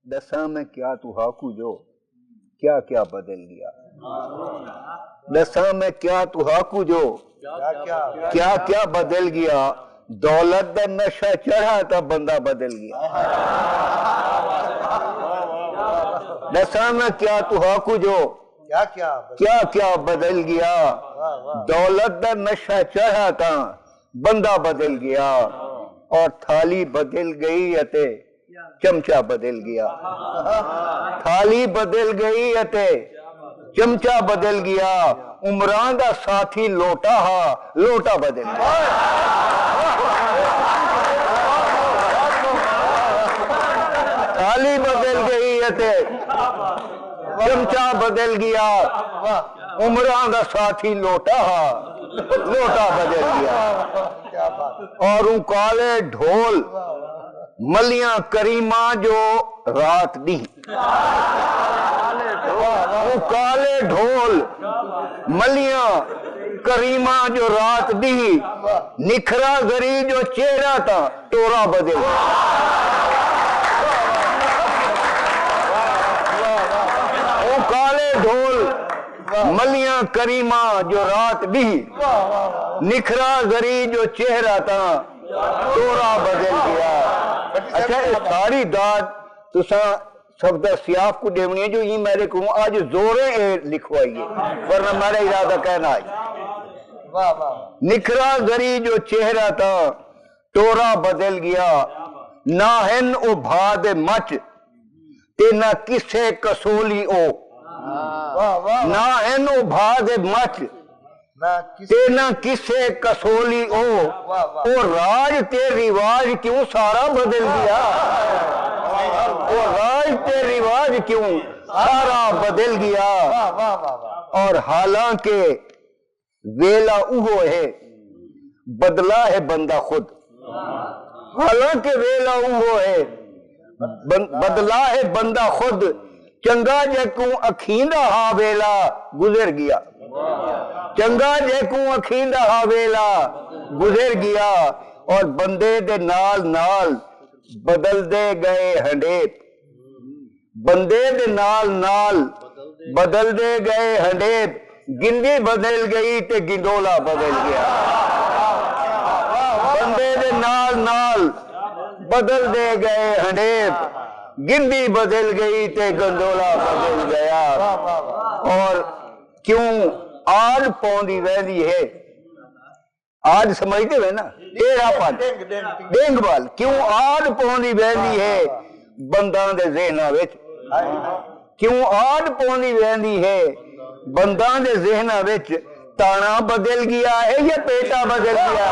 दसा मैं क्या तू हाकू जो क्या क्या बदल गया। दसा मैं क्या तू हाकू जो क्या क्या बदल गया। दौलत दा नशा चढ़ा तो बंदा बदल गया। दसा मैं क्या तू हाकू जो क्या क्या बदल गया। दौलत दा नशा चढ़ा था बंदा बदल गया। और थाली बदल गई अते चमचा बदल गया। थाली बदल गई अते चमचा बदल गया। उमरां दा साथी लोटा हा लोटा बदल गया। थाली बदल गई अते चमचा बदल गया। उमरां दा साथी लोटा हा लोटा बदल गया। और ऊ काले ढोल मलियां करीमा जो रात दी। काले ढोल मलियां करीमा जो रात दी। निखरा गरी जो चेहरा था टोरा बदल। वो काले ढोल मलियां करीमा जो रात दी। निखरा गरी जो चेहरा था टोरा बदल गया। अच्छा ये सारी दाद तुसा सब सियाफ को देवनी है जो ये मेरे को आज जोरे लिखवाइए वरना मेरा इरादा कहना है। निखरा गरी जो चेहरा था टोरा बदल गया। ना हन ओ भाद मच ते ना किसे कसोली ओ। ना हन ओ भाद मच ते ना किसे कसोली ओ राज ते रिवाज क्यों सारा बदल गया। वो राज ते रिवाज क्यों सारा बदल गया। और हालांकि वेला उहो है बदला है बंदा खुद। हालांकि वेला उहो है बदला है बंदा खुद। चंगा जेकू अखींदा हा वेला गुजर गया। चंगा जेकू अखींदा हा वेला गुजर गया। और बंदे दे नाल नाल बदलदे गए हंडेप। बंदे दे नाल नाल बदलदे गए हंडेप। गिंदी बदल गई ते गिंडोला बदल गया। बंदे दे नाल नाल बदलदे गए हंडेप। गिंदी बदल गई ते गंडोला बदल गया। और क्यों आड़ पौंदी वहदी है। आज समझते हुए ना टेढ़ापन डेंगवाल क्यों आड़ पौंदी वहदी है बंदा दे ज़हना विच। क्यों आड़ पौंदी वहदी है बंदा दे ज़हना विच। ताना बदल गया है या पेटा बदल गया।